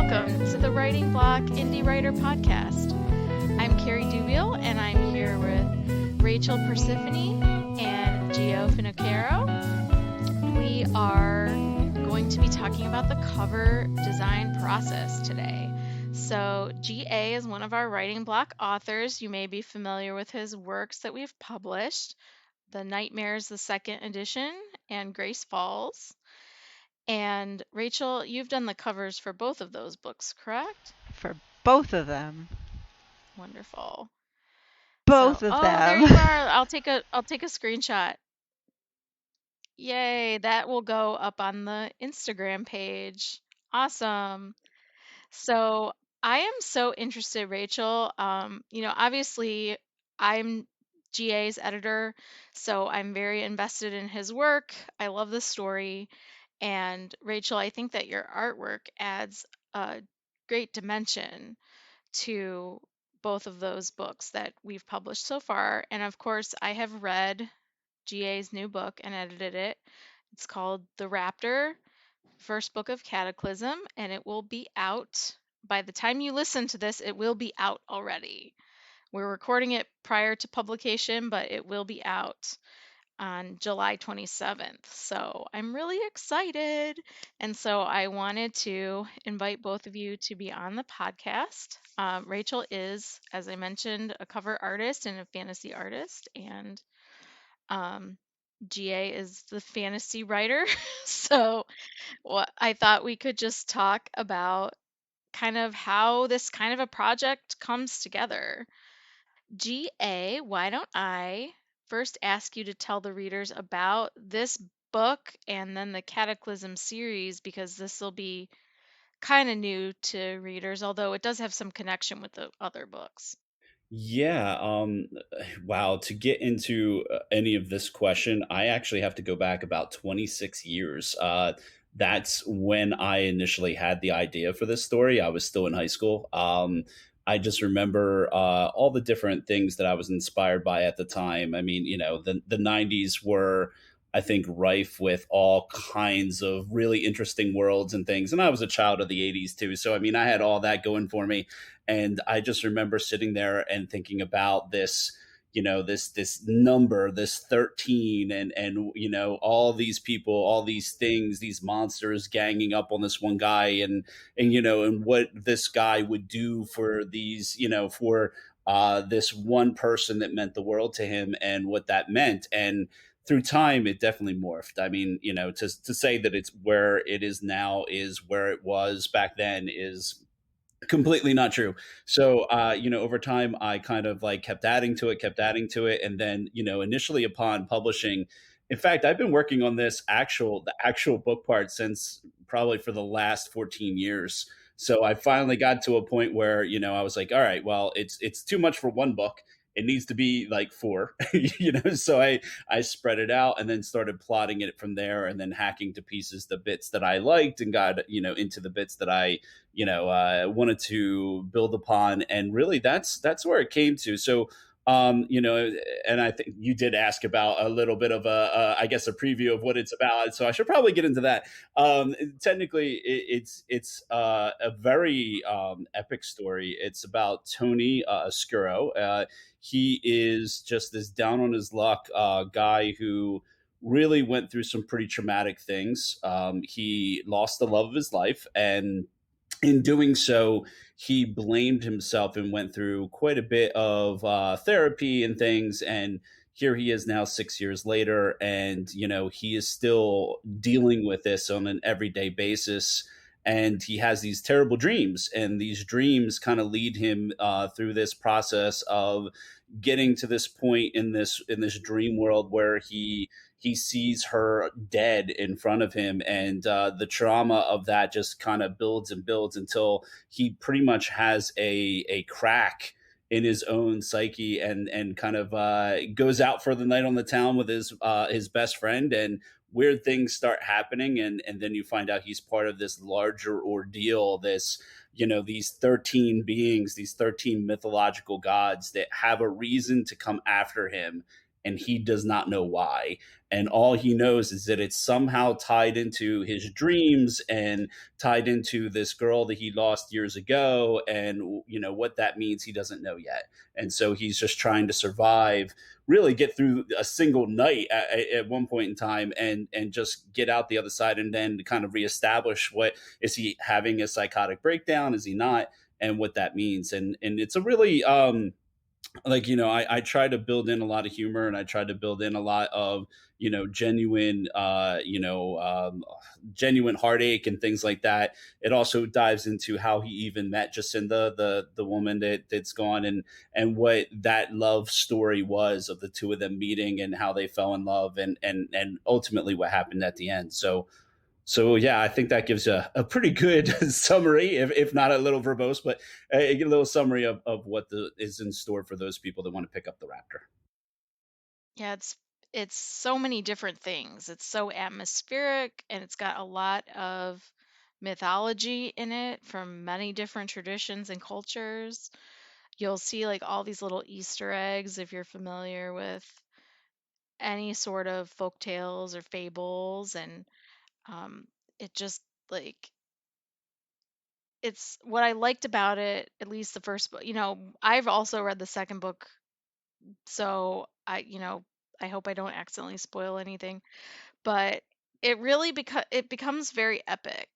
welcome to the Writing Block Indie Writer Podcast. I'm Carrie Dubiel, and I'm here with Rachel Perciphone and Gio Finocchiaro. We are going to be talking about the cover design process today. So GA is one of our Writing Block authors. You may be familiar with his works that we've published, The Nightmares, the second edition, and Grace Falls. And Rachel, you've done the covers for both of those books, correct? For both of them. Wonderful. Both of Oh, them. there you are. I'll take a screenshot. Yay, that will go up on the Instagram page. Awesome. So I am so interested, Rachel. Obviously I'm GA's editor, so I'm very invested in his work. I love the story. And Rachel, I think that your artwork adds a great dimension to both of those books that we've published so far. And of course, I have read GA's new book and edited it. It's called The Raptor, first book of Cataclysm, and it will be out. By the time you listen to this, it will be out already. We're recording it prior to publication, but it will be out on July 27th. So I'm really excited. And so I wanted to invite both of you to be on the podcast. Rachel is, as I mentioned, a cover artist and a fantasy artist, and GA is the fantasy writer. So I thought we could just talk about kind of how this kind of a project comes together. GA, why don't I first ask you to tell the readers about this book and then the Cataclysm series, because this will be kind of new to readers, although it does have some connection with the other books. Yeah, wow, to get into any of this question, I actually have to go back about 26 years. That's when I initially had the idea for this story. I was still in high school. I just remember all the different things that I was inspired by at the time. I mean, the 90s were, I think, rife with all kinds of really interesting worlds and things. And I was a child of the 80s too. So, I mean, I had all that going for me. And I just remember sitting there and thinking about this, this number, this 13, and all these people, all these things, these monsters ganging up on this one guy, and what this guy would do for these, for this one person that meant the world to him, and what that meant. And through time, it definitely morphed. I mean, to say that it's where it is now is where it was back then is completely not true. So, over time, I kind of like kept adding to it. And then, initially upon publishing, in fact, I've been working on the actual book part since probably for the last 14 years. So I finally got to a point where, I was like, all right, well, it's too much for one book. It needs to be like four, so I spread it out and then started plotting it from there, and then hacking to pieces the bits that I liked, and got, into the bits that I, wanted to build upon. And really that's where it came to. So, and I think you did ask about a little bit of I guess a preview of what it's about. So I should probably get into that. Technically, it's a very epic story. It's about Tony Scuro. He is just this down on his luck guy who really went through some pretty traumatic things. He lost the love of his life, and in doing so, he blamed himself and went through quite a bit of therapy and things. And here he is now 6 years later, and he is still dealing with this on an everyday basis. And he has these terrible dreams, and these dreams kind of lead him through this process of getting to this point in this dream world where he sees her dead in front of him, and the trauma of that just kind of builds and builds until he pretty much has a crack in his own psyche, and kind of goes out for the night on the town with his best friend, and weird things start happening, and then you find out he's part of this larger ordeal, this these 13 beings, these 13 mythological gods that have a reason to come after him, and he does not know why. And all he knows is that it's somehow tied into his dreams and tied into this girl that he lost years ago. And, what that means, he doesn't know yet. And so he's just trying to survive, really get through a single night at one point in time, and just get out the other side, and then kind of reestablish, what is he having a psychotic breakdown? Is he not? And what that means. And it's a really, I try to build in a lot of humor, and I try to build in a lot of, genuine, genuine heartache and things like that. It also dives into how he even met Jacinda, the woman that's gone, and what that love story was of the two of them meeting, and how they fell in love, and ultimately what happened at the end. So yeah, I think that gives a pretty good summary, if not a little verbose, but a little summary of what is in store for those people that want to pick up the Raptor. Yeah, it's so many different things. It's so atmospheric, and it's got a lot of mythology in it from many different traditions and cultures. You'll see like all these little Easter eggs if you're familiar with any sort of folk tales or fables, and um, it just like it's what I liked about it, at least the first book. I've also read the second book, so I hope I don't accidentally spoil anything, but it becomes very epic.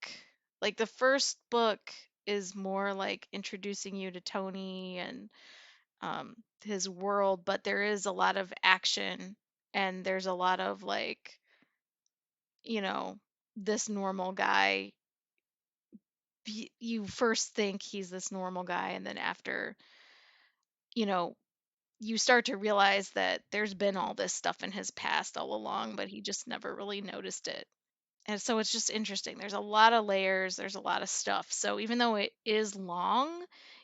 Like the first book is more like introducing you to Tony and his world, but there is a lot of action, and there's a lot of like, you know, this normal guy. You first think he's this normal guy, and then after, you know, you start to realize that there's been all this stuff in his past all along, but he just never really noticed it. And so it's just interesting. There's a lot of layers, there's a lot of stuff. So even though it is long,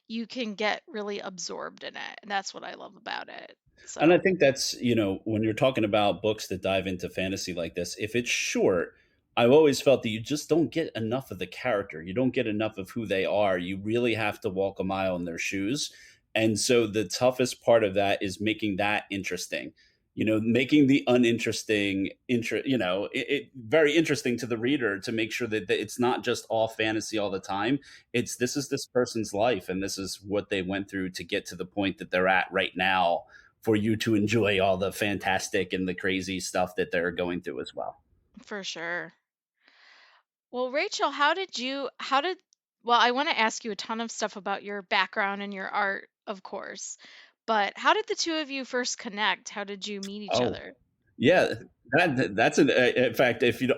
you can get really absorbed in it. And that's what I love about it. And I So think that's, when you're talking about books that dive into fantasy like this, if it's short, I've always felt that you just don't get enough of the character. You don't get enough of who they are. You really have to walk a mile in their shoes. And so the toughest part of that is making that interesting. Making the uninteresting, very interesting to the reader, to make sure that it's not just all fantasy all the time. This is this person's life, and this is what they went through to get to the point that they're at right now, for you to enjoy all the fantastic and the crazy stuff that they're going through as well. for sure. Well, Rachel, well, I want to ask you a ton of stuff about your background and your art, of course, but how did the two of you first connect? How did you meet each Oh, other? yeah, that's an in fact, if you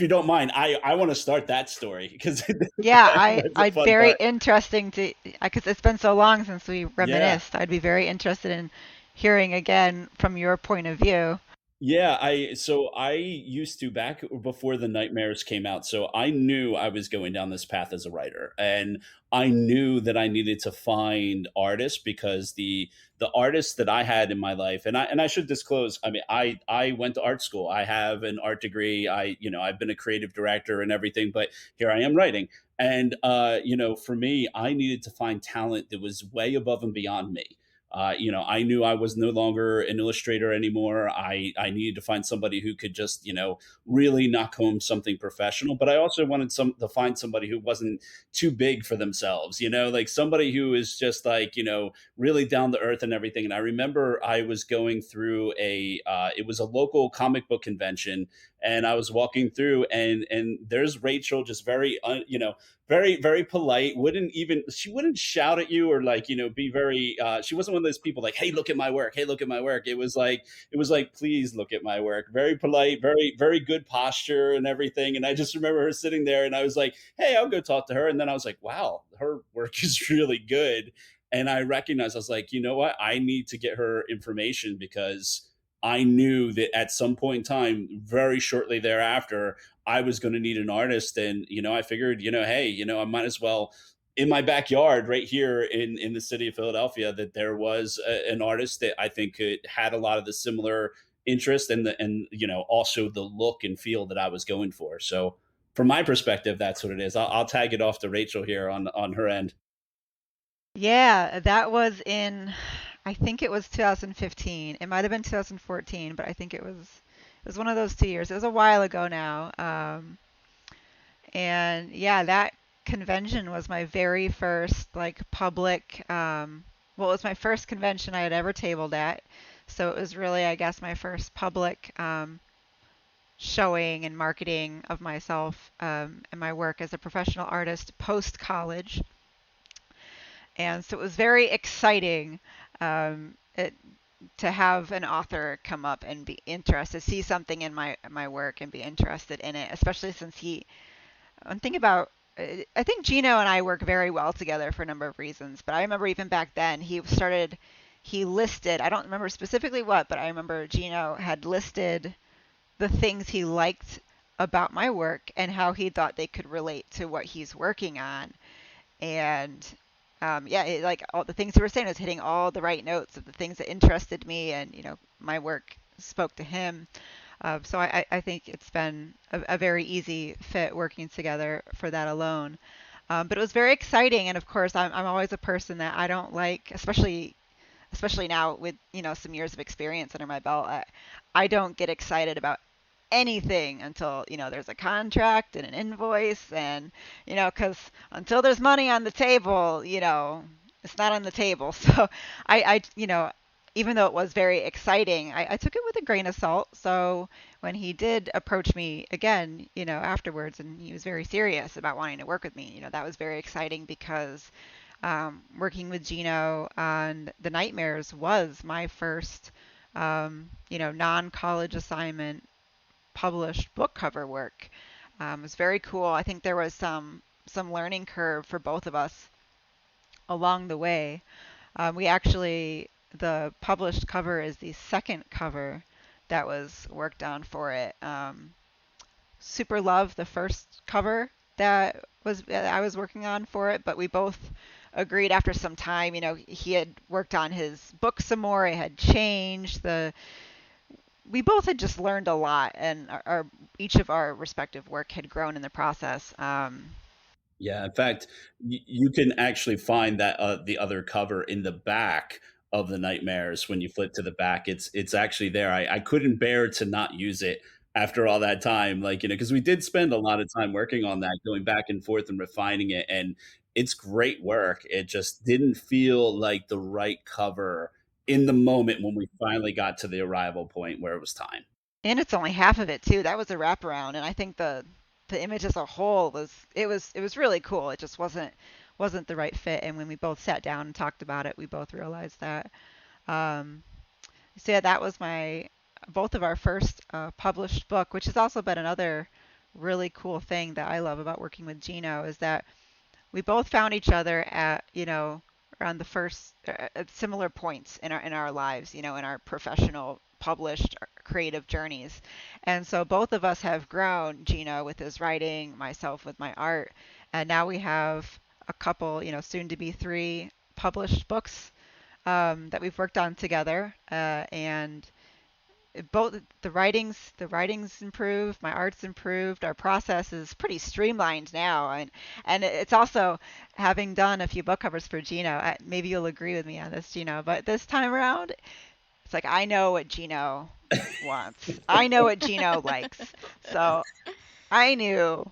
don't mind, I want to start that story, because Yeah, that's a I'd fun very part. interesting to, because it's been so long since we Yeah. reminisced. I'd be very interested in hearing again from your point of view. Yeah, I used to, back before the nightmares came out. So I knew I was going down this path as a writer, and I knew that I needed to find artists, because the artists that I had in my life, and I should disclose, I mean, I went to art school. I have an art degree. I've been a creative director and everything, but here I am writing. And for me, I needed to find talent that was way above and beyond me. I knew I was no longer an illustrator anymore. I needed to find somebody who could just, really knock home something professional. But I also wanted to find somebody who wasn't too big for themselves, like somebody who is just like, really down to earth and everything. And I remember I was going through it was a local comic book convention, and I was walking through, and there's Rachel, just very, very, very polite. She wouldn't shout at you, or like, be very, she wasn't one of those people like, hey, look at my work. Hey, look at my work. It was like, please look at my work. Very polite, very, very good posture and everything. And I just remember her sitting there, and I was like, hey, I'll go talk to her. And then I was like, wow, her work is really good. And I recognized, I was like, you know what? I need to get her information, because I knew that at some point in time, very shortly thereafter, I was going to need an artist. And, I figured, hey, I might as well, in my backyard right here in the city of Philadelphia, that there was an artist that I think had a lot of the similar interest, and also the look and feel that I was going for. So from my perspective, that's what it is. I'll tag it off to Rachel here on her end. Yeah, that was in, I think it was 2015. It might have been 2014, but I think it was one of those 2 years. It was a while ago now. And yeah, that convention was my very first like public. Well, it was my first convention I had ever tabled at. So it was really, I guess, my first public showing and marketing of myself and my work as a professional artist post college. And so it was very exciting it, to have an author come up and be interested, see something in my work and be interested in it, especially since I'm thinking about. I think Gino and I work very well together for a number of reasons. But I remember even back then he listed. I don't remember specifically what, but I remember Gino had listed the things he liked about my work and how he thought they could relate to what he's working on. And yeah, like all the things you were saying was hitting all the right notes of the things that interested me, and my work spoke to him. So I think it's been a very easy fit working together for that alone. But it was very exciting, and of course, I'm always a person that I don't like, especially now with some years of experience under my belt. I don't get excited about anything until there's a contract and an invoice, and because until there's money on the table, it's not on the table. So I even though it was very exciting, I took it with a grain of salt. So when he did approach me again, afterwards, and he was very serious about wanting to work with me, that was very exciting because working with Gino on the Nightmares was my first non-college assignment published book cover work. It was very cool. I think there was some learning curve for both of us along the way. We actually The published cover is the second cover that was worked on for it. Super love the first cover that I was working on for it, but we both agreed after some time. He had worked on his book some more. It had changed. We both had just learned a lot, and each of our respective work had grown in the process. Yeah, in fact, you can actually find that the other cover in the back of the Nightmares. When you flip to the back, it's actually there. I couldn't bear to not use it after all that time, like because we did spend a lot of time working on that, going back and forth and refining it, and it's great work. It just didn't feel like the right cover in the moment when we finally got to the arrival point where it was time. And it's only half of it too. That was a wraparound, and I think the image as a whole was really cool. It just wasn't the right fit. And when we both sat down and talked about it, we both realized that. Um, so yeah, that was my both of our first published book, which has also been another really cool thing that I love about working with Gino is that we both found each other at around the first at similar points in our lives, in our professional published creative journeys. And so both of us have grown, Gino with his writing, myself with my art, and now we have a couple, soon to be three published books that we've worked on together. And both the writings improved, my art's improved, our process is pretty streamlined now, and it's also having done a few book covers for Gino. Maybe you'll agree with me on this, Gino, but this time around, it's like I know what Gino wants. I know what Gino likes. So I knew.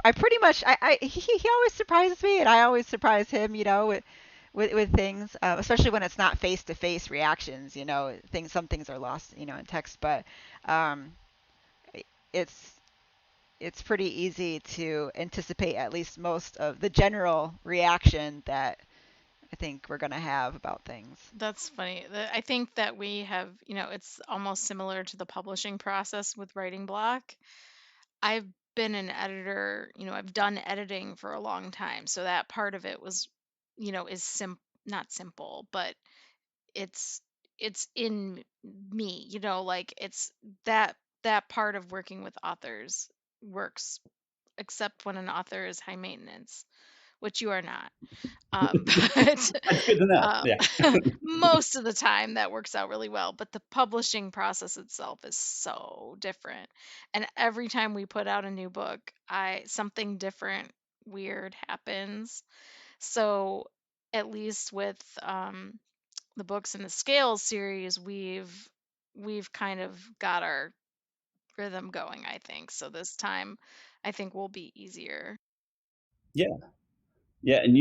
I pretty much. He always surprises me, and I always surprise him. With things, especially when it's not face to face reactions. Some things are lost, in text, but um, it's it's pretty easy to anticipate at least most of the general reaction that I think we're gonna have about things. That's funny. I think that we have, it's almost similar to the publishing process with writing block. I've been an editor, I've done editing for a long time. So that part of it was, is not simple, but it's it's in me, like it's that that part of working with authors works except when an author is high maintenance, which you are not. But That's good to know. uh, Yeah. most of the time that works out really well. But the publishing process itself is so different. And every time we put out a new book, I something different, weird happens. So at least with the books in the Scales series, we've kind of got our rhythm going, I think. So this time I think will be easier. Yeah. Yeah, and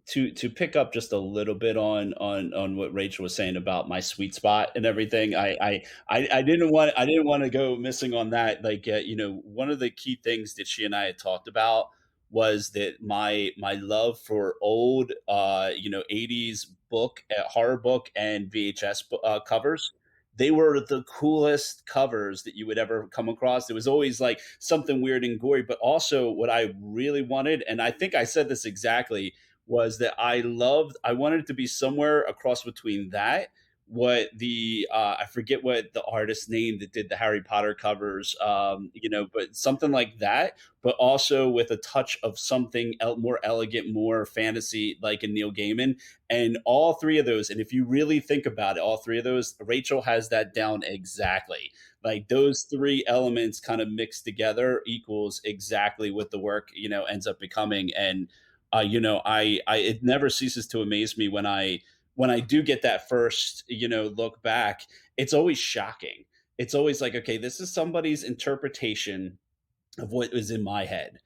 to pick up just a little bit on what Rachel was saying about my sweet spot and everything, I didn't want to go missing on that. Like, one of the key things that she and I had talked about was that my love for old 80s book horror book and VHS covers. They were the coolest covers that you would ever come across. It was always like something weird and gory, but also what I really wanted, and I think I said this exactly, was that I wanted it to be somewhere across between that, what the I forget what the artist name that did the Harry Potter covers, but something like that, but also with a touch of something more elegant, more fantasy, like a Neil Gaiman. And all three of those, and if you really think about it, all three of those, Rachel has that down exactly. Like those three elements kind of mixed together equals exactly what the work ends up becoming. And I it never ceases to amaze me when I do get that first look back. It's always shocking. It's always like, okay, this is somebody's interpretation of what was in my head.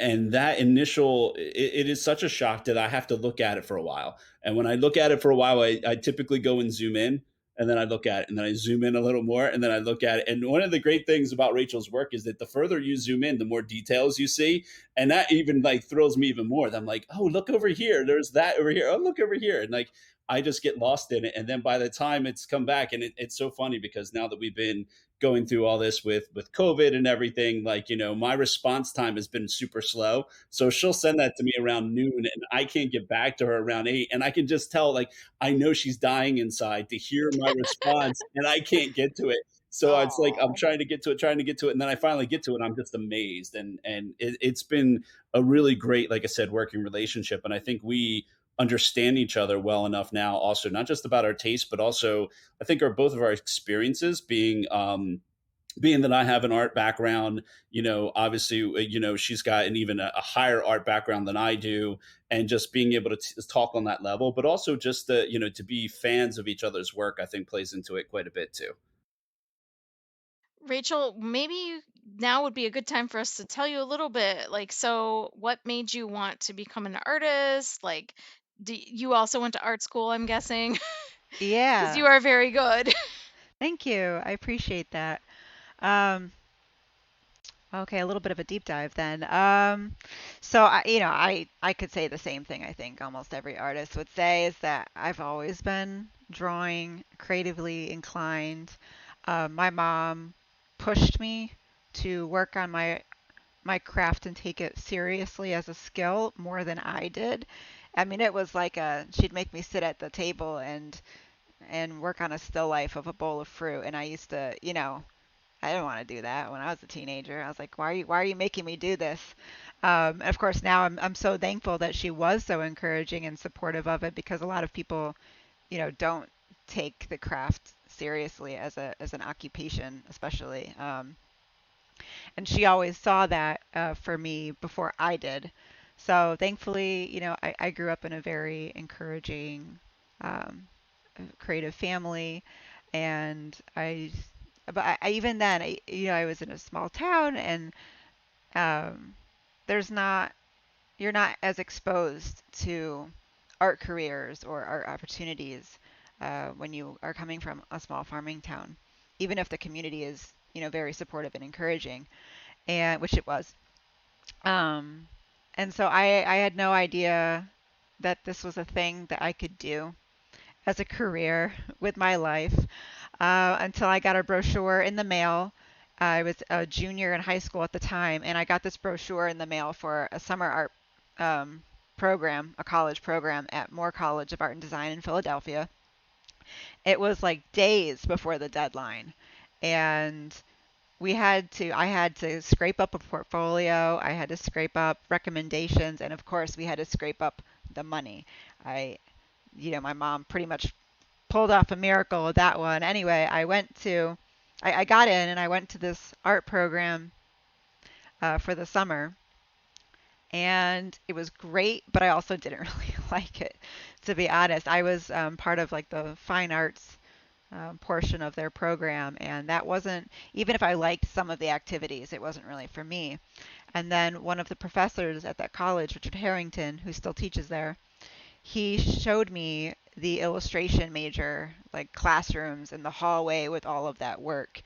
And that initial, it is such a shock that I have to look at it for a while. And when I look at it for a while, I typically go and zoom in, and then I look at it, and then I zoom in a little more, and then I look at it. And one of the great things about Rachel's work is that the further you zoom in, the more details you see. And that even like thrills me even more. I'm like, oh, look over here, there's that over here, oh, look over here. And like I just get lost in it. And then by the time it's come back, and it's so funny because now that we've been going through all this with COVID and everything, like, my response time has been super slow. So she'll send that to me around noon, and I can't get back to her around 8. And I can just tell, like, I know she's dying inside to hear my response, and I can't get to it. So it's like I'm Oh. trying to get to it, trying to get to it, and then I finally get to it. And I'm just amazed, and it's been a really great, like I said, working relationship. And I think we understand each other well enough now, also not just about our taste, but also I think are both of our experiences being that I have an art background, obviously, she's got an even a higher art background than I do, and just being able to talk on that level, but also just to be fans of each other's work, I think plays into it quite a bit too. Rachel, maybe now would be a good time for us to tell you a little bit. Like, so what made you want to become an artist? Like, you also went to art school, I'm guessing, because Yeah. you are very good. Thank you. I appreciate that. Um, okay, a little bit of a deep dive then. So I could say the same thing I think almost every artist would say is that I've always been drawing, creatively inclined. My mom pushed me to work on my craft and take it seriously as a skill more than I did. I mean, it was like she'd make me sit at the table and work on a still life of a bowl of fruit, and I used to, I didn't want to do that when I was a teenager. I was like, why are you making me do this? And of course, now I'm so thankful that she was so encouraging and supportive of it because a lot of people, don't take the craft seriously as an occupation, especially. And she always saw that for me before I did. So thankfully, I grew up in a very encouraging, um, creative family, and but even then, I was in a small town, and um, there's not, you're not as exposed to art careers or art opportunities when you are coming from a small farming town, even if the community is, very supportive and encouraging, and which it was. Um, and so I had no idea that this was a thing that I could do as a career with my life until I got a brochure in the mail. I was a junior in high school at the time, and I got this brochure in the mail for a summer art program, a college program at Moore College of Art and Design in Philadelphia. It was like days before the deadline, and I had to scrape up a portfolio, I had to scrape up recommendations, and of course we had to scrape up the money. I, my mom pretty much pulled off a miracle with that one. Anyway, I got in and I went to this art program for the summer, and it was great, but I also didn't really like it, to be honest. I was part of like the fine arts portion of their program, and that wasn't, even if I liked some of the activities, it wasn't really for me. And then one of the professors at that college, Richard Harrington, who still teaches there, he showed me the illustration major like classrooms in the hallway with all of that work.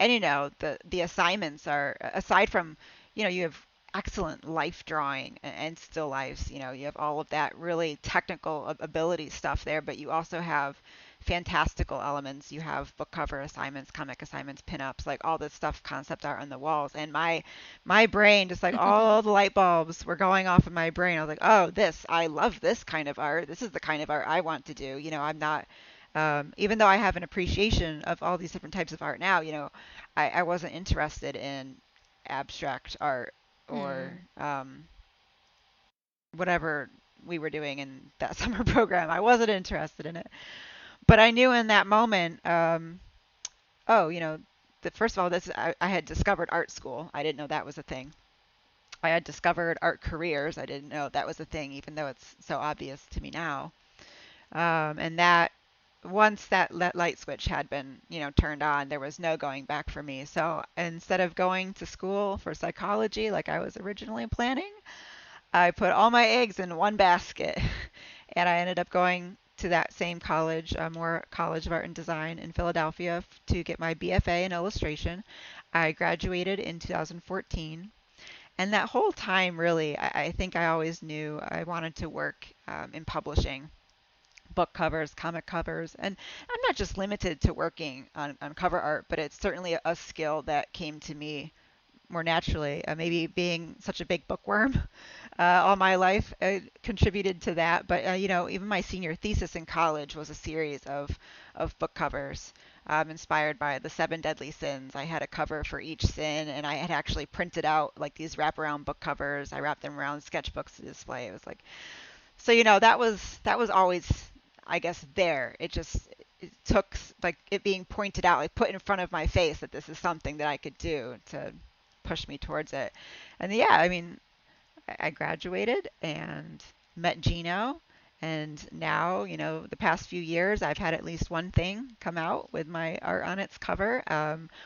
And the assignments are, aside from, you have excellent life drawing and still lifes. You have all of that really technical ability stuff there, but you also have fantastical elements. You have book cover assignments, comic assignments, pinups, like all this stuff, concept art on the walls. And my brain, just like all the light bulbs were going off in my brain. I was like, oh, I love this kind of art. This is the kind of art I want to do. I'm not, even though I have an appreciation of all these different types of art now, I wasn't interested in abstract art or Mm. whatever we were doing in that summer program. I wasn't interested in it. But I knew in that moment, oh, that first of all, I had discovered art school. I didn't know that was a thing. I had discovered art careers. I didn't know that was a thing, even though it's so obvious to me now. And that once that light switch had been, turned on, there was no going back for me. So instead of going to school for psychology like I was originally planning, I put all my eggs in one basket, and I ended up going to that same college, Moore College of Art and Design in Philadelphia, to get my BFA in illustration. I graduated in 2014, and that whole time, really, I think I always knew I wanted to work in publishing, book covers, comic covers, and I'm not just limited to working on cover art, but it's certainly a skill that came to me more naturally. Maybe being such a big bookworm all my life contributed to that. But even my senior thesis in college was a series of book covers. Inspired by the seven deadly sins. I had a cover for each sin, and I had actually printed out like these wraparound book covers. I wrapped them around sketchbooks to display. It was like, so that was always, I guess, there. It took like it being pointed out, like put in front of my face that this is something that I could do to push me towards it. And yeah, I mean, I graduated and met Gino. And now, the past few years, I've had at least one thing come out with my art on its cover,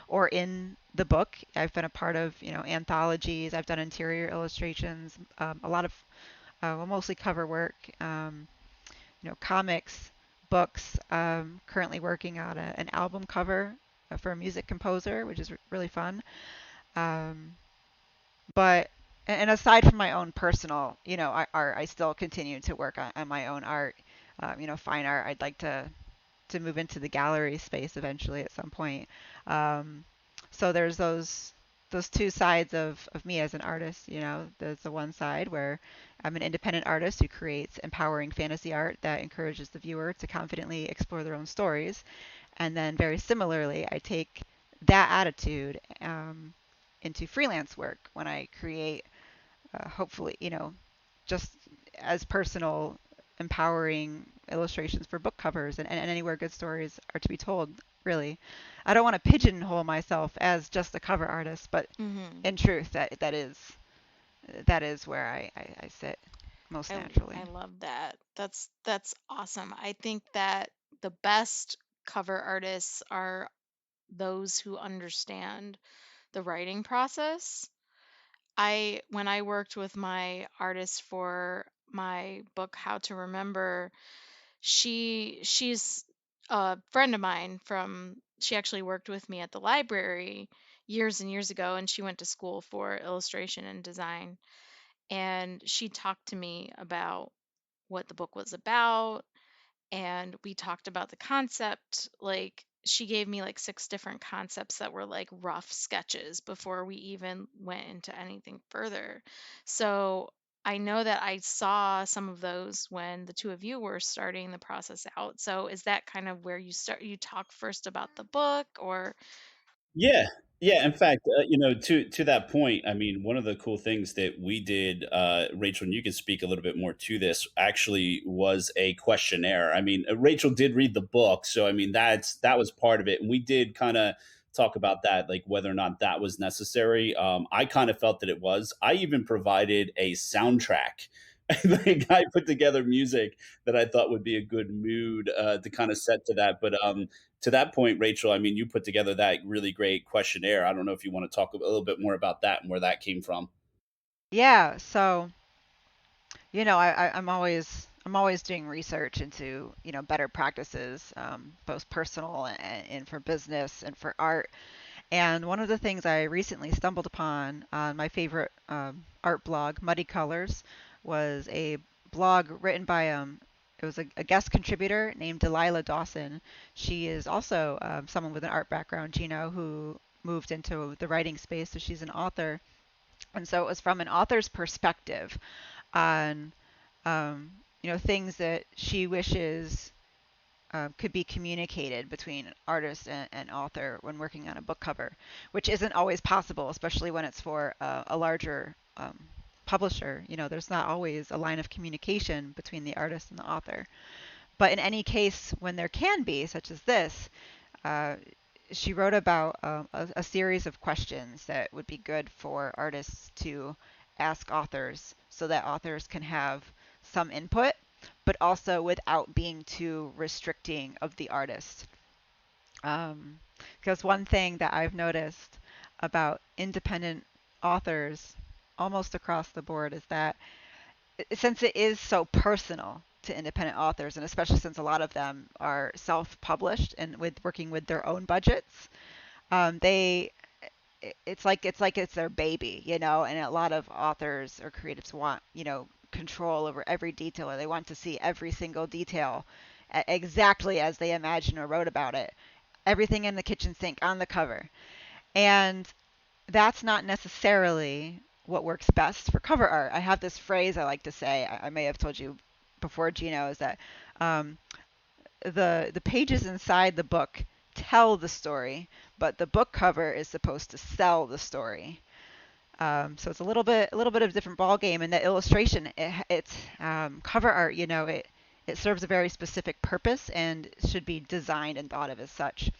or in the book. I've been a part of, anthologies. I've done interior illustrations, a lot of, well, mostly cover work, comics, books. Currently working on an album cover for a music composer, which is really fun. Um, but and aside from my own personal, art, I still continue to work on my own art. Fine art. I'd like to move into the gallery space eventually at some point. Um, so there's those two sides of me as an artist. There's the one side where I'm an independent artist who creates empowering fantasy art that encourages the viewer to confidently explore their own stories. And then very similarly, I take that attitude into freelance work when I create, hopefully, just as personal, empowering illustrations for book covers and anywhere good stories are to be told, really. I don't want to pigeonhole myself as just a cover artist, but Mhm. in truth, that is where I sit most I naturally. love that. That's awesome. I think that the best cover artists are those who understand the writing process. I When I worked with my artist for my book How to Remember, she's a friend of mine from she actually worked with me at the library years and years ago, and she went to school for illustration and design, and she talked to me about what the book was about, and we talked about the concept. Like, she gave me like six different concepts that were like rough sketches before we even went into anything further. So I know that I saw some of those when the two of you were starting the process out. So is that kind of where you talk first about the book, or? Yeah, yeah. In fact, to that point, I mean, one of the cool things that we did, Rachel, and you can speak a little bit more to this, actually was a questionnaire. I mean, Rachel did read the book, so I mean, that was part of it, and we did kind of talk about that, like whether or not that was necessary. I kind of felt that it was. I even provided a soundtrack. Like I put together music that I thought would be a good mood to kind of set to that. But to that point, Rachel, I mean, you put together that really great questionnaire. I don't know if you want to talk a little bit more about that and where that came from. Yeah, so I'm always doing research into better practices, both personal and for business and for art. And one of the things I recently stumbled upon on my favorite art blog, Muddy Colors, was a blog written by it was a guest contributor named Delilah Dawson. She is also someone with an art background, Gino, who moved into the writing space, so she's an author. And so it was from an author's perspective on um, things that she wishes could be communicated between artist and author when working on a book cover, which isn't always possible, especially when it's for a larger publisher. There's not always a line of communication between the artist and the author. But in any case, when there can be, such as this, uh, she wrote about a series of questions that would be good for artists to ask authors so that authors can have some input, but also without being too restricting of the artist. Um, because one thing that I've noticed about independent authors almost across the board is that since it is so personal to independent authors, and especially since a lot of them are self-published and with working with their own budgets, they it's their baby, and a lot of authors or creatives want, control over every detail, or they want to see every single detail exactly as they imagined or wrote about it. Everything in the kitchen sink on the cover. And that's not necessarily what works best for cover art. I have this phrase I like to say, I may have told you before, Gino, is that um, the pages inside the book tell the story, but the book cover is supposed to sell the story. So it's a little bit of a different ball game. And the illustration, it's cover art. It serves a very specific purpose and should be designed and thought of as such.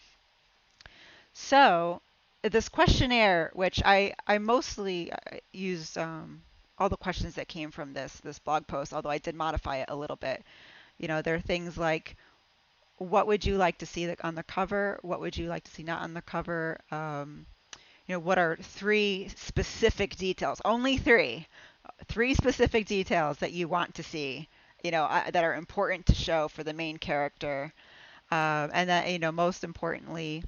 So this questionnaire, which I mostly used all the questions that came from this blog post, although I did modify it a little bit. There are things like, what would you like to see on the cover? What would you like to see not on the cover? What are three specific details? Only three specific details that you want to see. That are important to show for the main character, and that most importantly,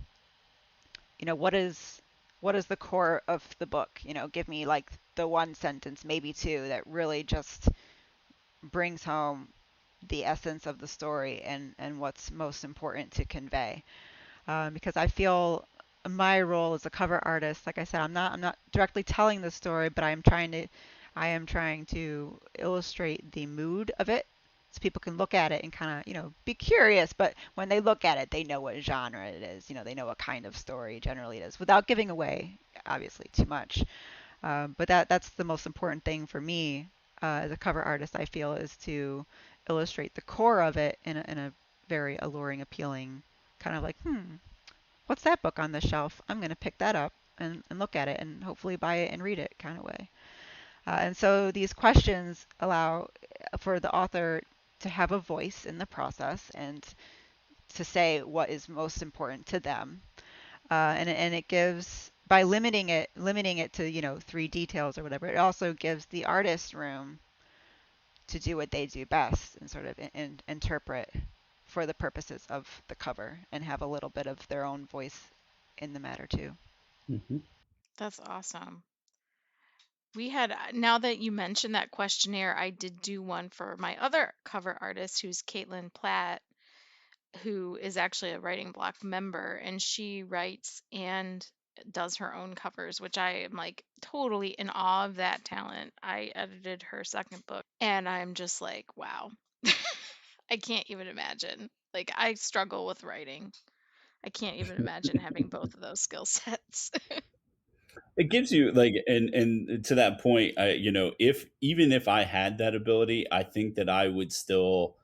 what is the core of the book? Give me like the one sentence, maybe two, that really just brings home the essence of the story and what's most important to convey. Because I feel my role as a cover artist, like I said, I'm not directly telling the story, but I am trying to illustrate the mood of it, so people can look at it and kind of be curious. But when they look at it, they know what genre it is. They know what kind of story generally it is, without giving away obviously too much. But that's the most important thing for me as a cover artist. I feel is to illustrate the core of it in a very alluring, appealing kind of like, what's that book on the shelf? I'm going to pick that up and look at it and hopefully buy it and read it kind of way. And so these questions allow for the author to have a voice in the process and to say what is most important to them. And it gives, by limiting it to three details or whatever, it also gives the artist room to do what they do best and sort of interpret for the purposes of the cover and have a little bit of their own voice in the matter too. Mhm. That's awesome. Now that you mentioned that questionnaire, I did do one for my other cover artist, who's Caitlin Platt, who is actually a writing block member, and she writes and does her own covers, which I am like totally in awe of that talent. I edited her second book and I'm just like, wow. I can't even imagine. Like, I struggle with writing. I can't even imagine having both of those skill sets. It gives you like, and to that point, if even if I had that ability, I think that I would still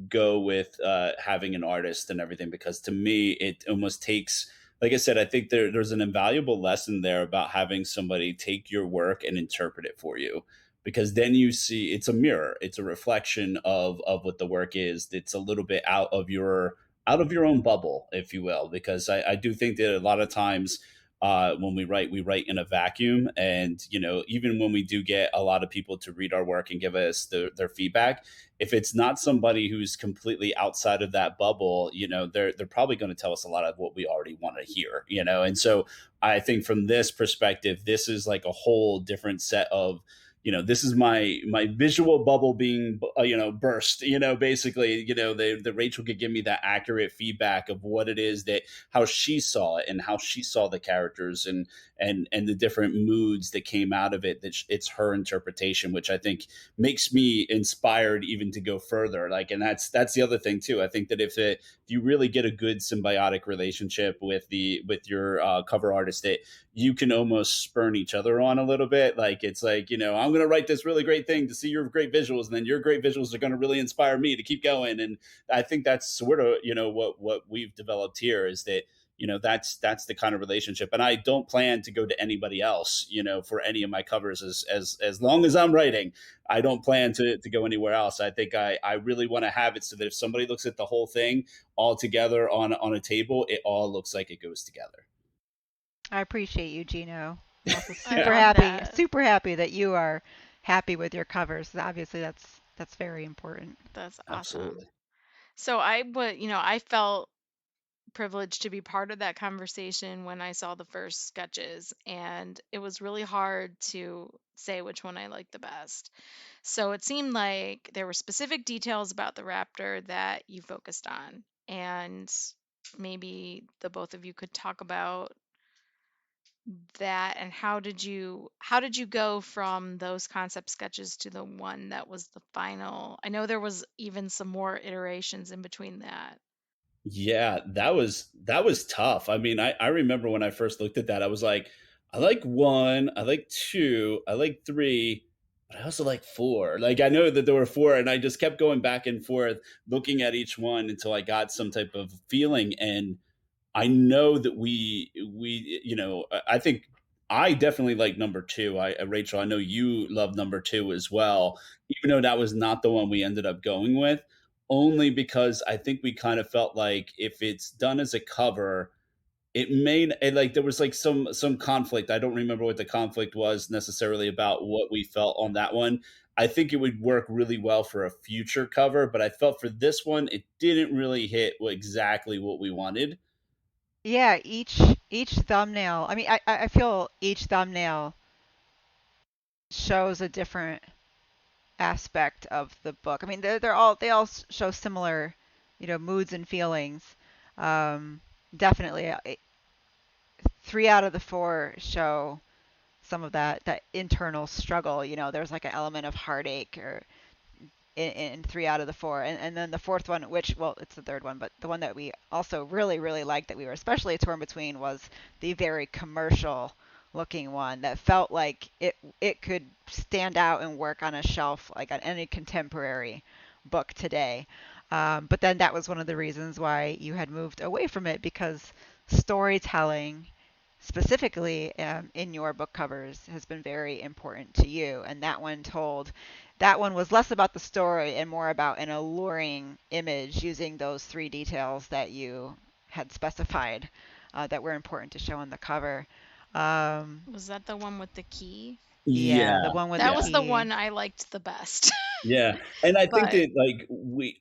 go with having an artist and everything, because to me it almost takes like I said, I think there's an invaluable lesson there about having somebody take your work and interpret it for you, because then you see it's a mirror, it's a reflection of what the work is. It's a little bit out of your own bubble, if you will, because I do think that a lot of times when we write in a vacuum, and even when we do get a lot of people to read our work and give us their feedback, if it's not somebody who's completely outside of that bubble, they're probably going to tell us a lot of what we already want to hear, and so I think from this perspective, this is like a whole different set of, this is my visual bubble being burst, basically, the Rachel could give me that accurate feedback of what it is, that how she saw it and how she saw the characters, and the different moods that came out of it, that it's her interpretation, which I think makes me inspired even to go further. Like, and that's the other thing too. I think that if you really get a good symbiotic relationship with your cover artist, that you can almost spurn each other on a little bit. Like, it's like, I'm going to write this really great thing to see your great visuals, and then your great visuals are going to really inspire me to keep going. And I think that's sort of, what we've developed here, is that, that's the kind of relationship. And I don't plan to go to anybody else, for any of my covers, as long as I'm writing. I don't plan to go anywhere else. I think I really want to have it so that if somebody looks at the whole thing all together on a table, it all looks like it goes together. I appreciate you, Gino. I'm also I Yeah, love that. super happy that you are happy with your covers. Obviously, that's very important. That's awesome. absolutely. So I would, I felt privileged to be part of that conversation when I saw the first sketches, and it was really hard to say which one I liked the best. So it seemed like there were specific details about the Raptor that you focused on, and maybe the both of you could talk about that, and how did you go from those concept sketches to the one that was the final? I know there was even some more iterations in between that. Yeah, that was tough. I mean, I remember when I first looked at that, I was like, I like one, I like two, I like three, but I also like four. Like, I know that there were four, and I just kept going back and forth, looking at each one until I got some type of feeling. And I know that I think I definitely like number two. Rachel, I know you love number two as well, even though that was not the one we ended up going with, only because I think we kind of felt like if it's done as a cover, it may like there was like some conflict. I don't remember what the conflict was necessarily about what we felt on that one. I think it would work really well for a future cover, but I felt for this one it didn't really hit exactly what we wanted. Yeah, each thumbnail. I mean, I feel each thumbnail shows a different aspect of the book. I mean, they all show similar, moods and feelings. Um, Definitely, 3 out of the 4 show some of that internal struggle. There's like an element of heartache or in 3 out of the 4, and then the fourth one, which, well, it's the third one, but the one that we also really really liked, that we were especially torn between, was the very commercial looking one that felt like it could stand out and work on a shelf like on any contemporary book today. But then that was one of the reasons why you had moved away from it, because storytelling specifically in your book covers has been very important to you, and that one was less about the story and more about an alluring image using those 3 details that you had specified that were important to show on the cover. Um, Was that the one with the key? yeah, the Yeah, one with the That yeah. was the key. one I liked the best. Yeah, and I think But that, like,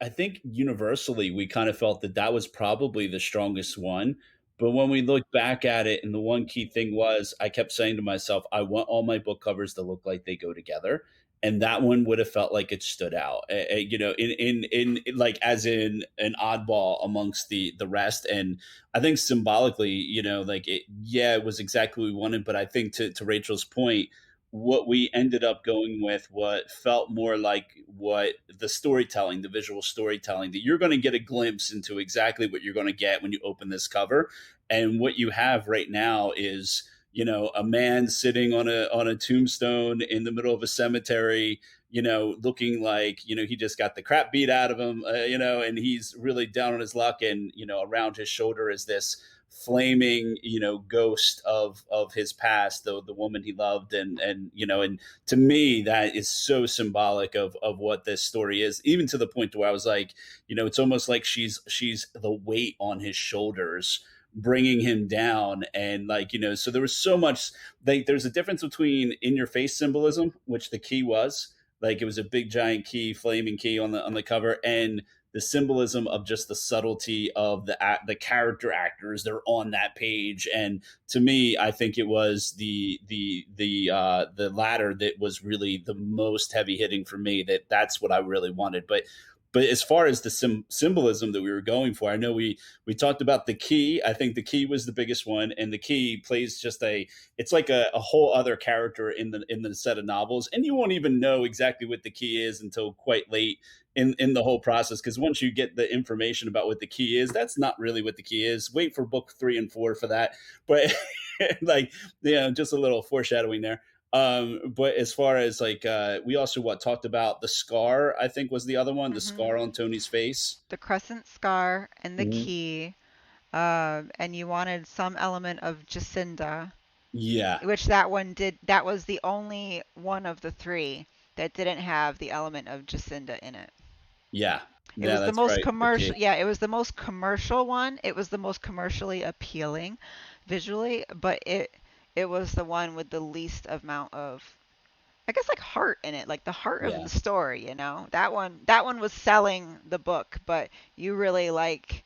I think universally we kind of felt that that was probably the strongest one. But when we look back at it, and the one key thing was, I kept saying to myself, I want all my book covers to look like they go together, and that one would have felt like it stood out, like as in an oddball amongst the rest. And I think symbolically, like yeah, it was exactly what we wanted. But I think to Rachel's point, what we ended up going with, what felt more like what the storytelling, the visual storytelling, that you're going to get a glimpse into exactly what you're going to get when you open this cover. And what you have right now is, a man sitting on a tombstone in the middle of a cemetery, looking like, he just got the crap beat out of him, and he's really down on his luck. And, around his shoulder is this flaming, ghost of his past, the woman he loved, and to me that is so symbolic of what this story is, even to the point where I was like, it's almost like she's the weight on his shoulders bringing him down. And like, so there was so much, like, there's a difference between in your face symbolism, which the key was, like, it was a big giant key, flaming key on the cover, and the symbolism of just the subtlety of the character actors they're on that page. And to me, I think it was the latter that was really the most heavy hitting for me. That's what I really wanted. But as far as the symbolism that we were going for, I know we talked about the key. I think the key was the biggest one, and the key plays just it's like a whole other character in the set of novels, and you won't even know exactly what the key is until quite late in the whole process, because once you get the information about what the key is, that's not really what the key is. Wait for book 3 and 4 for that. But like, just a little foreshadowing there. But as far as like, we also talked about the scar, I think was the other one, the Hmm. scar on Tony's face. The crescent scar and the Hmm. key, and you wanted some element of Jacinda, Yeah, which that one did. That was the only one of the three that didn't have the element of Jacinda in it. yeah, It yeah, was the that's most right. The key. commercial. Yeah, it was the most commercial one. It was the most commercially appealing visually, but it was the one with the least amount of, I guess, like heart in it, like the heart of Yeah, the story, That one was selling the book, but you really like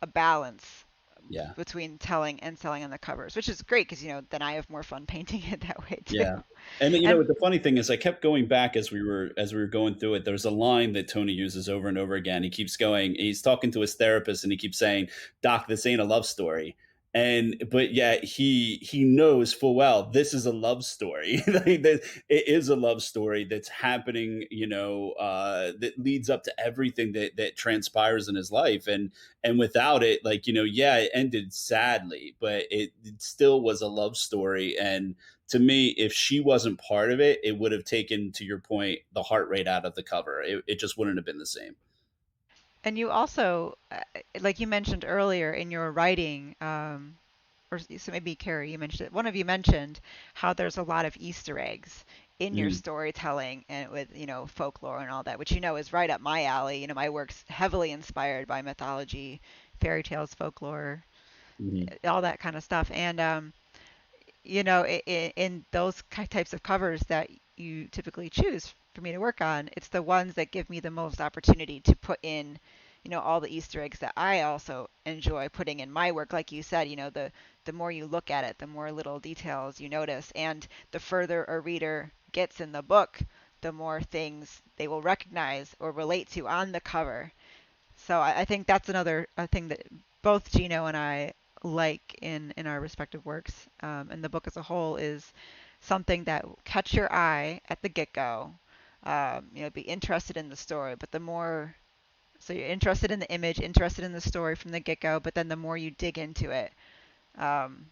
a balance yeah. between telling and selling on the covers, which is great because then I have more fun painting it that way too. Yeah. And And the funny thing is I kept going back as we were going through it. There's a line that Tony uses over and over again. He keeps going, he's talking to his therapist and he keeps saying, "Doc, this ain't a love story." And but yeah, he knows full well this is a love story. Like, that it is a love story that's happening, that leads up to everything that transpires in his life. And without it, like, yeah, it ended sadly, but it still was a love story. And to me, if she wasn't part of it, it would have taken, to your point, the heart rate out of the cover. It just wouldn't have been the same. and you also, like you mentioned earlier in your writing, or so maybe Carrie, you mentioned it. One of you mentioned how there's a lot of Easter eggs in your Mm-hmm. storytelling and with folklore and all that, which is right up my alley. My work's heavily inspired by mythology, fairy tales, folklore, Mm-hmm. all that kind of stuff. And in those types of covers that you typically choose for me to work on, it's the ones that give me the most opportunity to put in, all the Easter eggs that I also enjoy putting in my work. Like you said, the more you look at it, the more little details you notice, and the further a reader gets in the book, the more things they will recognize or relate to on the cover. So I think that's another thing that both Gino and I like in our respective works, and the book as a whole, is something that will catch your eye at the get-go. Be interested in the story, but the more, so you're interested in the image, interested in the story from the get-go, but then the more you dig into it, um,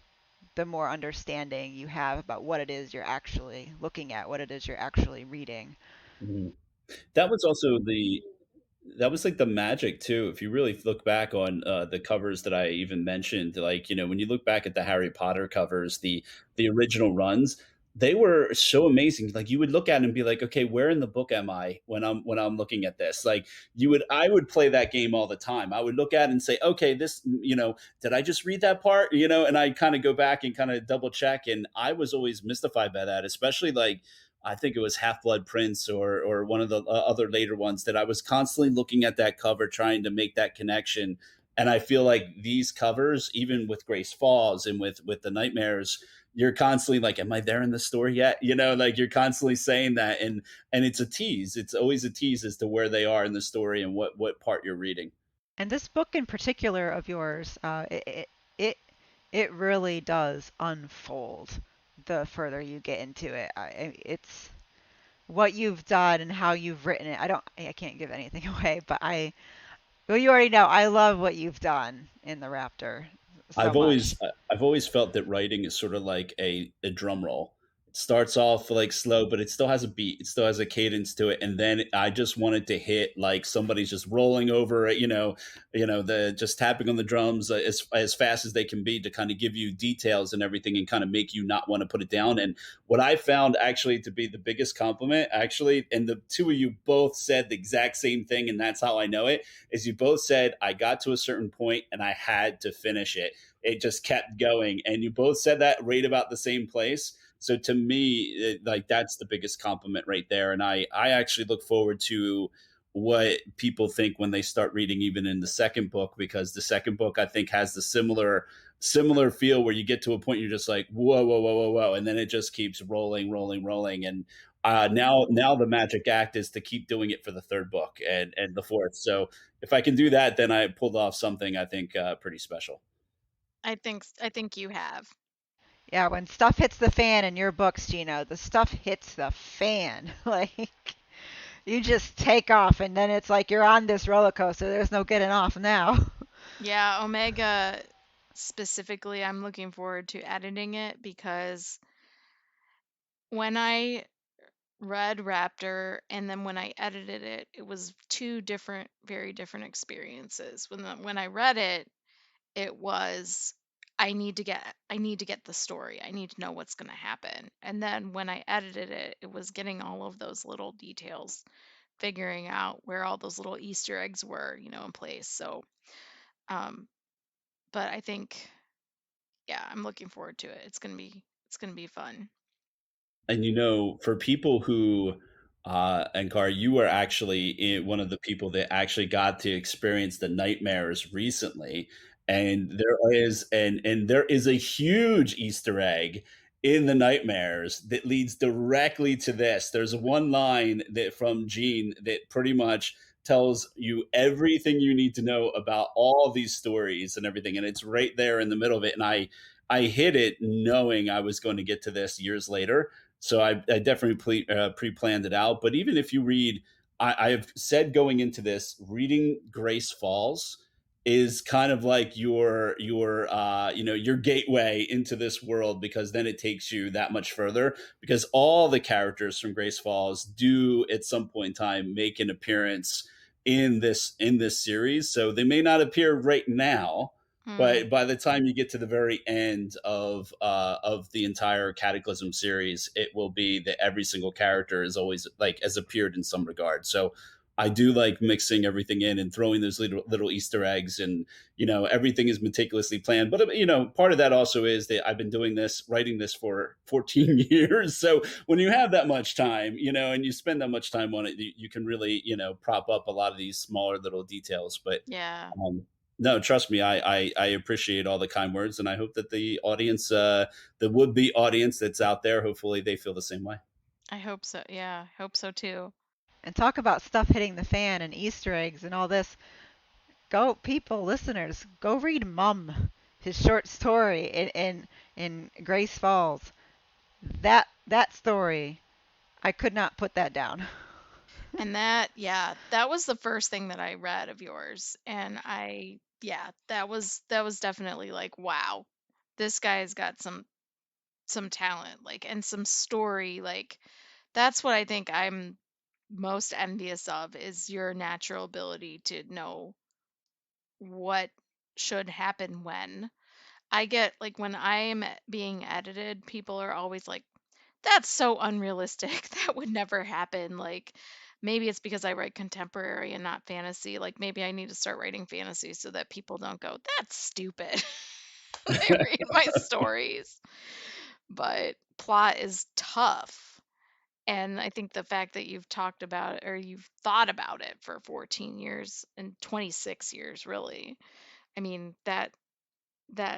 the more understanding you have about what it is you're actually looking at, what it is you're actually reading. Mm-hmm. That was also that was like the magic too. If you really look back on the covers that I even mentioned, like, when you look back at the Harry Potter covers, the original runs, they were so amazing. Like, you would look at it and be like, okay, where in the book am I when I'm looking at this? Like, I would play that game all the time. I would look at it and say, okay, this, did I just read that part? And I kind of go back and kind of double check, and I was always mystified by that, especially like, I think it was Half Blood Prince or one of the other later ones, that I was constantly looking at that cover trying to make that connection. And I feel like these covers, even with Grace Falls and with the Nightmares, you're constantly like, am I there in the story yet? Like, you're constantly saying that, and it's a tease. It's always a tease as to where they are in the story and what part you're reading. And this book in particular of yours, it it really does unfold the further you get into it. It's what you've done and how you've written it. I can't give anything away, but well, you already know I love what you've done in the Raptor so I've much. always I've always felt that writing is sort of like a drum roll. starts off like slow, but it still has a beat. It still has a cadence to it. And then I just wanted to hit like somebody's just rolling over it, the just tapping on the drums as fast as they can be to kind of give you details and everything and kind of make you not want to put it down. And what I found actually to be the biggest compliment, actually, and the two of you both said the exact same thing, and that's how I know it, is you both said, I got to a certain point and I had to finish it. It just kept going. And you both said that right about the same place. So to me, like that's the biggest compliment right there. And I actually look forward to what people think when they start reading even in the second book, because the second book I think has the similar feel where you get to a point you're just like whoa whoa whoa whoa whoa, and then it just keeps rolling rolling rolling. And now the magic act is to keep doing it for the third book and the fourth. So if I can do that, then I pulled off something I think pretty special. I think you have. Yeah, when stuff hits the fan in your books, Gino, the stuff hits the fan. Like you just take off, and then it's like you're on this roller coaster. There's no getting off now. Yeah, Omega specifically, I'm looking forward to editing it because when I read Raptor and then when I edited it, it was two different, very different experiences. When I read it, it was I need to get the story. I need to know what's going to happen. And then when I edited it, it was getting all of those little details, figuring out where all those little Easter eggs were, in place. So, um, but I think, yeah, I'm looking forward to it. It's gonna be fun. And for people who and Car, you were actually one of the people that actually got to experience the nightmares recently, and there is a huge Easter egg in the nightmares that leads directly to this. There's one line that from Gene that pretty much tells you everything you need to know about all these stories and everything, and it's right there in the middle of it. And I hit it knowing I was going to get to this years later, so I definitely pre-planned it out. But even if you read, I've said going into this, reading Grace Falls is kind of like your gateway into this world, because then it takes you that much further, because all the characters from Grace Falls do at some point in time make an appearance in this series. So they may not appear right now, Mm, but by the time you get to the very end of the entire Cataclysm series, it will be that every single character is always like has appeared in some regard. So I do like mixing everything in and throwing those little Easter eggs, and everything is meticulously planned. But part of that also is that I've been writing this for 14 years. So when you have that much time, and you spend that much time on it, you can really prop up a lot of these smaller little details. But yeah, um, no, trust me, I appreciate all the kind words, and I hope that the audience, the would be audience that's out there, hopefully they feel the same way. I hope so. Yeah, I hope so too. And talk about stuff hitting the fan and Easter eggs and all this. Go, people, listeners, go read Mum, his short story in Grace Falls. That story, I could not put that down. And yeah, that was the first thing that I read of yours. And yeah, that was definitely like, wow, this guy's got some talent, like, and some story. Like, that's what I think I'm most envious of is your natural ability to know what should happen when. I get like when I'm being edited, people are always like, that's so unrealistic. That would never happen. Like, maybe it's because I write contemporary and not fantasy. Like, maybe I need to start writing fantasy so that people don't go, that's stupid. They read my stories. But plot is tough. And I think the fact that you've talked about it or you've thought about it for 14 years and 26 years, really, I mean, that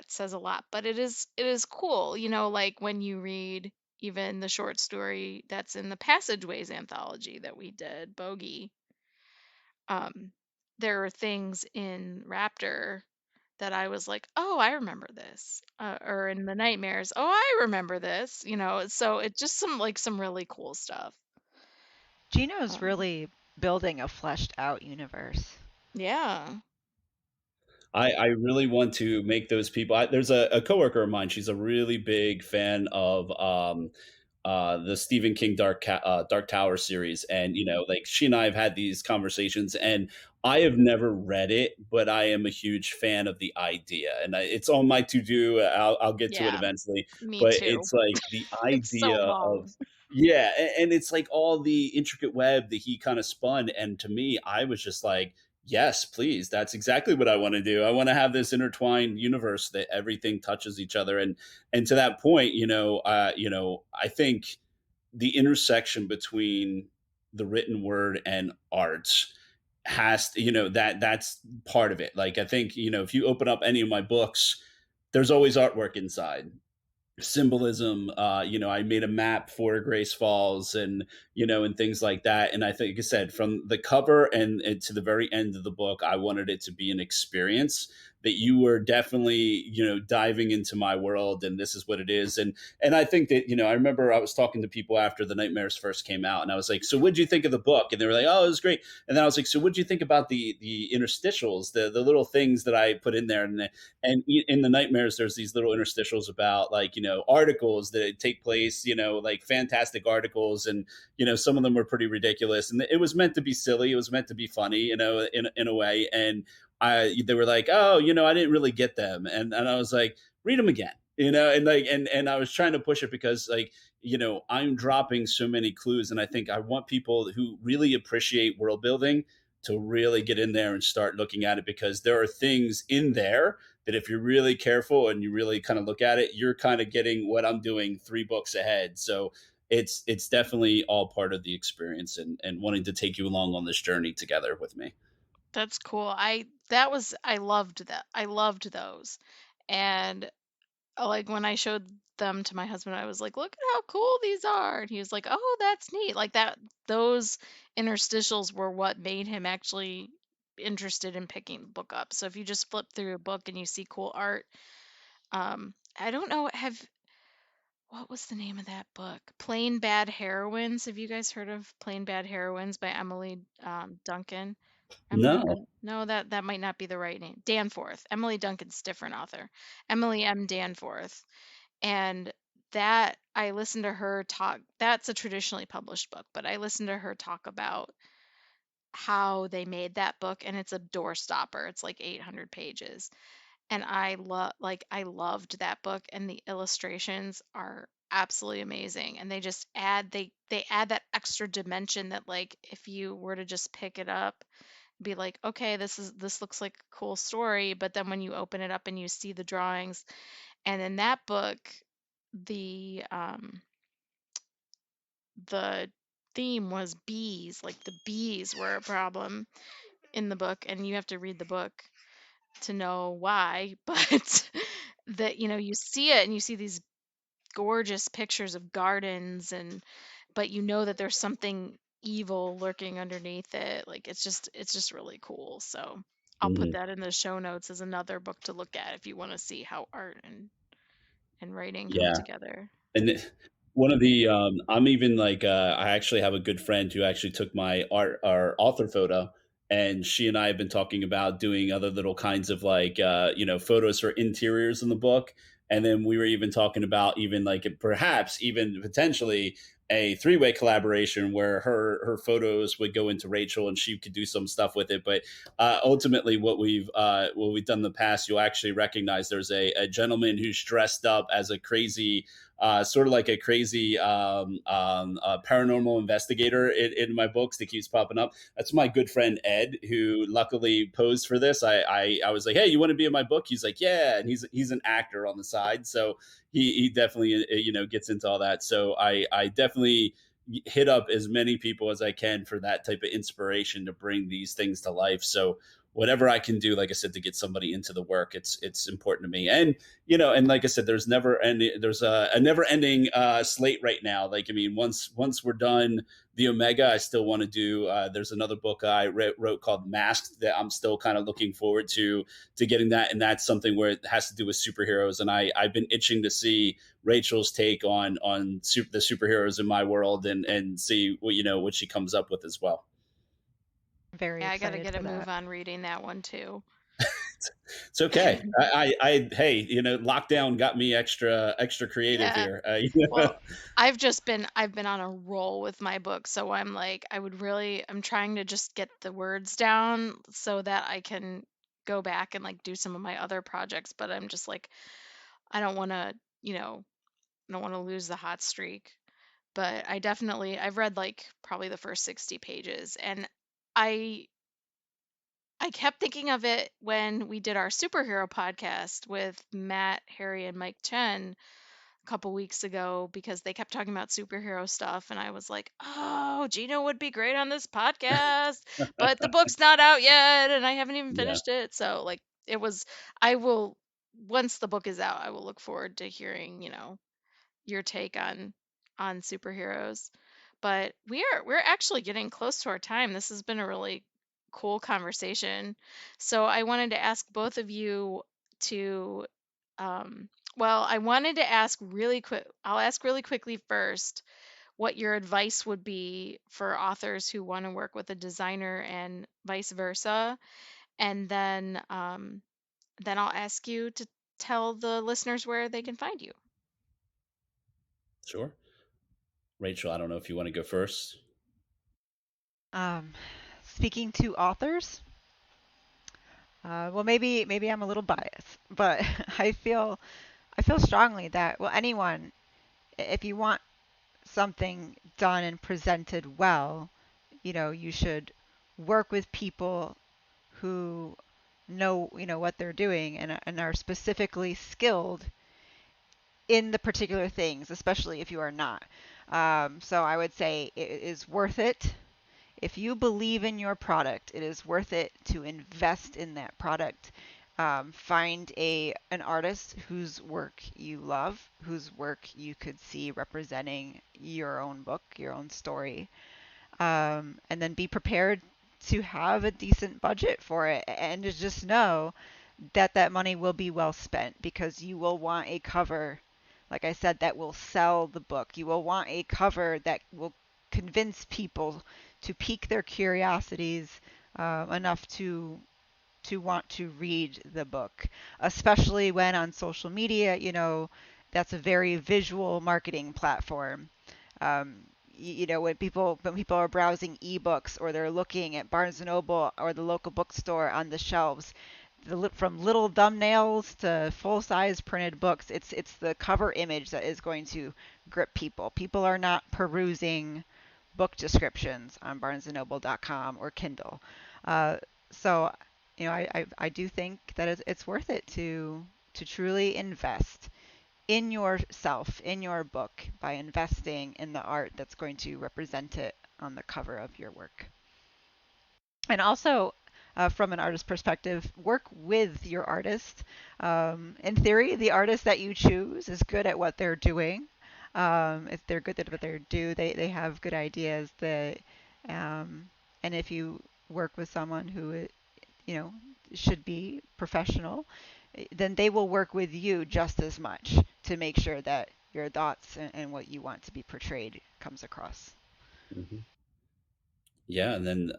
says a lot. But it is cool, like when you read even the short story that's in the Passageways anthology that we did, Bogey. um there are things in Raptor that I was like, oh, I remember this, or in the Nightmares, oh, I remember this, so it just some really cool stuff. Gino's um really building a fleshed out universe. yeah. I really want to make those people. There's a coworker of mine. She's a really big fan of the Stephen King Dark Tower series, and like she and I have had these conversations, and I have never read it, but I am a huge fan of the idea, and it's on my to do. I'll get to it Yeah, eventually, me but too. it's like the It's so idea of, long. yeah, and it's like all the intricate web that he kind of spun, and to me, I was just like, yes, please, that's exactly what I want to do. I want to have this intertwined universe that everything touches each other, and to that point, I think the intersection between the written word and art has to, that's part of it. Like I think, if you open up any of my books, there's always artwork inside, symbolism. I made a map for Grace Falls, and things like that. And I think, like I said, from the cover and to the very end of the book, I wanted it to be an experience that you were definitely, diving into my world, and this is what it is. And I think that, I remember I was talking to people after the Nightmares first came out, and I was like, so what'd you think of the book? And they were like, oh, it was great. And then I was like, so what'd you think about the interstitials, the little things that I put in there? And in the Nightmares, there's these little interstitials about, like, articles that take place, like fantastic articles, and some of them were pretty ridiculous, and it was meant to be silly, it was meant to be funny, in a way. And they were like, oh, I didn't really get them, and I was like, read them again, and like, and I was trying to push it because, like, I'm dropping so many clues, and I think I want people who really appreciate world building to really get in there and start looking at it, because there are things in there that, if you're really careful and you really kind of look at it, you're kind of getting what I'm doing 3 books ahead. So it's definitely all part of the experience, and wanting to take you along on this journey together with me. That's cool. I loved that. I loved those. And like when I showed them to my husband, I was like, "Look at how cool these are." And he was like, "Oh, that's neat." Like that those interstitials were what made him actually interested in picking the book up. So if you just flip through a book and you see cool art, I don't know, have what was the name of that book? Plain Bad Heroines. Have you guys heard of Plain Bad Heroines by Emily Duncan? Emily No. M no, that might not be the right name. Danforth. Emily Duncan's different author. Emily M. Danforth. And that I listened to her talk. That's a traditionally published book, but I listened to her talk about how they made that book, and it's a doorstopper. It's like 800 pages. And I loved that book, and the illustrations are absolutely amazing. And they add that extra dimension that, like, if you were to just pick it up, be like, okay, this looks like a cool story, but then when you open it up and you see the drawings, and in that book, the theme was bees, like the bees were a problem in the book, and you have to read the book to know why, but that, you see it and you see these gorgeous pictures of gardens, and but you know that there's something evil lurking underneath it. Like it's just really cool. So I'll put Mhm. that in the show notes as another book to look at if you want to see how art and writing come Yeah. together. And one of the I'm even like, I actually have a good friend who actually took my art our author photo, and she and I have been talking about doing other little kinds of, like, photos for interiors in the book. And then we were even talking about, even like, perhaps even potentially a three-way collaboration where her photos would go into Rachel and she could do some stuff with it. But ultimately, what we've done in the past, you'll actually recognize there's a gentleman who's dressed up as a crazy, sort of like a crazy, paranormal investigator in my books that keeps popping up. That's my good friend Ed, who luckily posed for this. I was like, hey, you want to be in my book? He's like, yeah, and he's an actor on the side, so he definitely, gets into all that. So I definitely hit up as many people as I can for that type of inspiration to bring these things to life. So whatever I can do, like I said, to get somebody into the work, it's important to me. And and like I said, there's a never ending slate right now. Like, I mean, once we're done the Omega, I still want to do. There's another book I wrote called Masked that I'm still kind of looking forward to getting that, and that's something where it has to do with superheroes. And I've been itching to see Rachel's take on the superheroes in my world, and see what she comes up with as well. Very Yeah, I got to excited get for a move that. on reading that one too. It's okay. Hey, lockdown got me extra creative Yeah. here. Well, I've been on a roll with my book, so I'm like I'm trying to just get the words down so that I can go back and like do some of my other projects, but I'm just like I don't want to, you know, I don't want to lose the hot streak. But I've read like probably the first 60 pages, and I I kept thinking of it when we did our superhero podcast with Matt, Harry, and Mike Chen a couple weeks ago because they kept talking about superhero stuff, and I was like, "Oh, Gina would be great on this podcast, but the book's not out yet and I haven't even Yeah, finished it." So like it was I will once the book is out, I will look forward to hearing, your take on superheroes. But we're actually getting close to our time. This has been a really cool conversation. So I wanted to ask both of you to well, I wanted to ask really quick. I'll ask really quickly first what your advice would be for authors who want to work with a designer and vice versa. And then I'll ask you to tell the listeners where they can find you. sure. Rachel, I don't know if you want to go first. Um, Speaking to authors, well, maybe I'm a little biased, but I feel strongly that, well, anyone, if you want something done and presented well, you should work with people who know, what they're doing, and are specifically skilled in the particular things, especially if you are not. So I would say it is worth it. If you believe in your product, it is worth it to invest in that product. Find an artist whose work you love, whose work you could see representing your own book, your own story, and then be prepared to have a decent budget for it, and to just know that that money will be well spent, because you will want a cover, like I said, that will sell the book. You will want a cover that will convince people to pique their curiosities enough to want to read the book, especially when on social media, that's a very visual marketing platform. Um, when people are browsing ebooks, or they're looking at Barnes and Noble or the local bookstore on the shelves, from little thumbnails to full-size printed books, it's the cover image that is going to grip people. People are not perusing book descriptions on barnesandnoble.com or Kindle. Uh, so, I do think that it's worth it to truly invest in yourself, in your book, by investing in the art that's going to represent it on the cover of your work. And also, from an artist perspective, work with your artist. In theory, the artist that you choose is good at what they're doing. If they're good at what they do, they have good ideas. Um, and if you work with someone who you know should be professional, then they will work with you just as much to make sure that your thoughts and what you want to be portrayed comes across. Mhm. Yeah, and then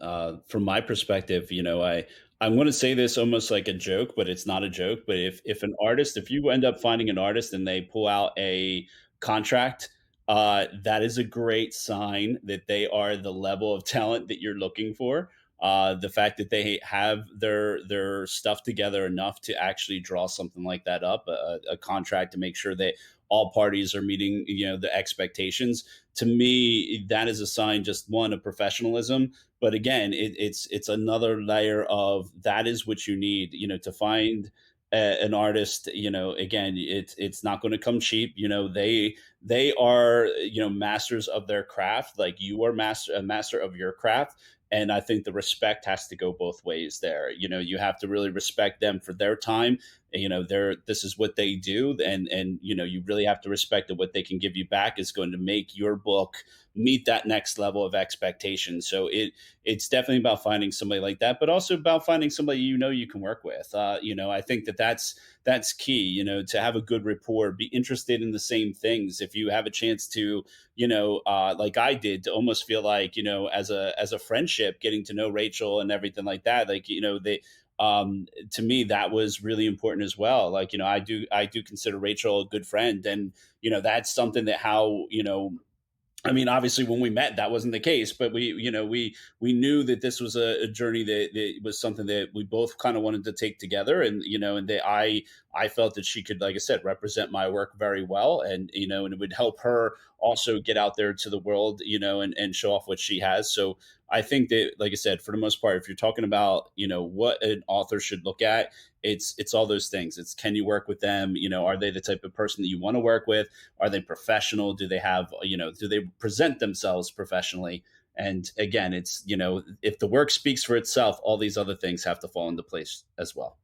from my perspective, I'm going to say this almost like a joke, but it's not a joke. But if you end up finding an artist and they pull out a contract, that is a great sign that they are the level of talent that you're looking for. The fact that they have their stuff together enough to actually draw something like that up, a contract to make sure that all parties are meeting, the expectations. To me, that is a sign, just one, of professionalism. But again, it's another layer of that is what you need, to find an artist. Again, it's not going to come cheap. They are, masters of their craft, like you are a master of your craft. And I think the respect has to go both ways there. You have to really respect them for their time. This is what they do, and you really have to respect that what they can give you back is going to make your book meet that next level of expectation. So it's definitely about finding somebody like that, but also about finding somebody you can work with. I think that's key. To have a good rapport, be interested in the same things. If you have a chance to, like I did, to almost feel like, as a friendship, getting to know Rachel and everything like that, like, they to me that was really important as well. Like, I do consider Rachel a good friend, and that's something that how I mean, obviously, when we met, that wasn't the case, but we knew that this was a journey that was something that we both kind of wanted to take together, and and that I felt that she could, like I said, represent my work very well, and and it would help her also get out there to the world, and show off what she has. So I think that, like I said, for the most part, if you're talking about what an author should look at, it's all those things. It's, can you work with them? Are they the type of person that you want to work with? Are they professional? Do they have, do they present themselves professionally? And again, it's, if the work speaks for itself, all these other things have to fall into place as well.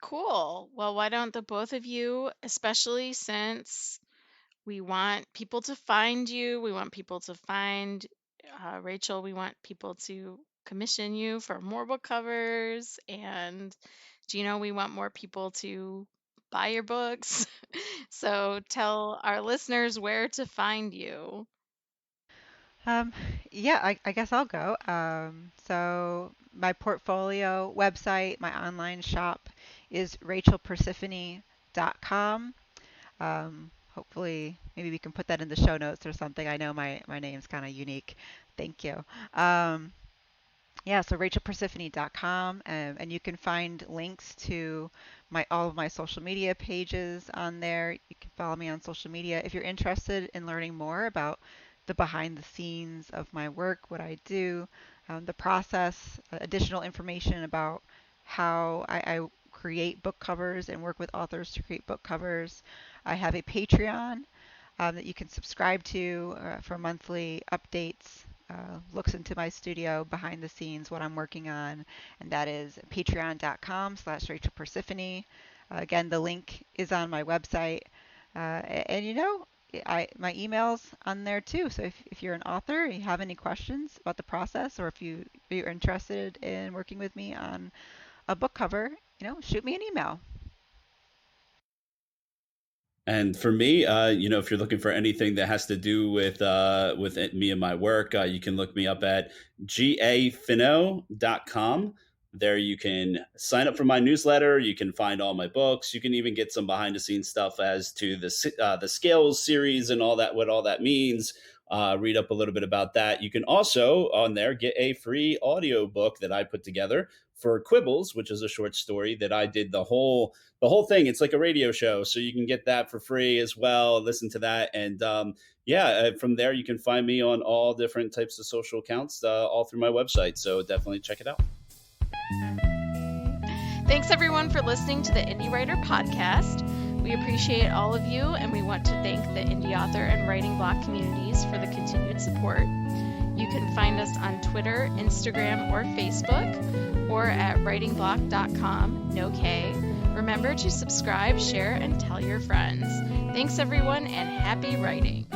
Cool. Well, why don't the both of you, especially since we want people to find you, we want people to find Rachel, we want people to commission you for more book covers, and Gino, we want more people to buy your books. So tell our listeners where to find you. Um, yeah, I guess I'll go. So my portfolio website, my online shop is rachelpersiphone.com. Hopefully, maybe we can put that in the show notes or something. I know my name's kind of unique. Thank you. Um, yeah, so rachelpersiphone.com, and you can find links to all of my social media pages on there. You can follow me on social media if you're interested in learning more about the behind the scenes of my work, what I do, the process, additional information about how I create book covers and work with authors to create book covers. I have a Patreon that you can subscribe to for monthly updates, looks into my studio, behind the scenes, what I'm working on, and that is patreon.com/Rachel Persephone. Again, the link is on my website. And my email's on there too. So if you're an author and you have any questions about the process, or if you're interested in working with me on a book cover, shoot me an email. And for me, if you're looking for anything that has to do with me and my work, you can look me up at gafino.com. There you can sign up for my newsletter. You can find all my books. You can even get some behind the scenes stuff as to the Scales series and all that, what all that means. Read up a little bit about that. You can also on there get a free audio book that I put together for Quibbles, which is a short story that I did the whole thing. It's like a radio show, so you can get that for free as well. Listen to that, and from there you can find me on all different types of social accounts, all through my website. So definitely check it out. Thanks everyone for listening to the Indie Writer Podcast. We appreciate all of you, and we want to thank the indie author and writing block communities for the continued support. You can find us on Twitter, Instagram, or Facebook, or at writingblock.com, no K. Remember to subscribe, share, and tell your friends. Thanks everyone, and happy writing.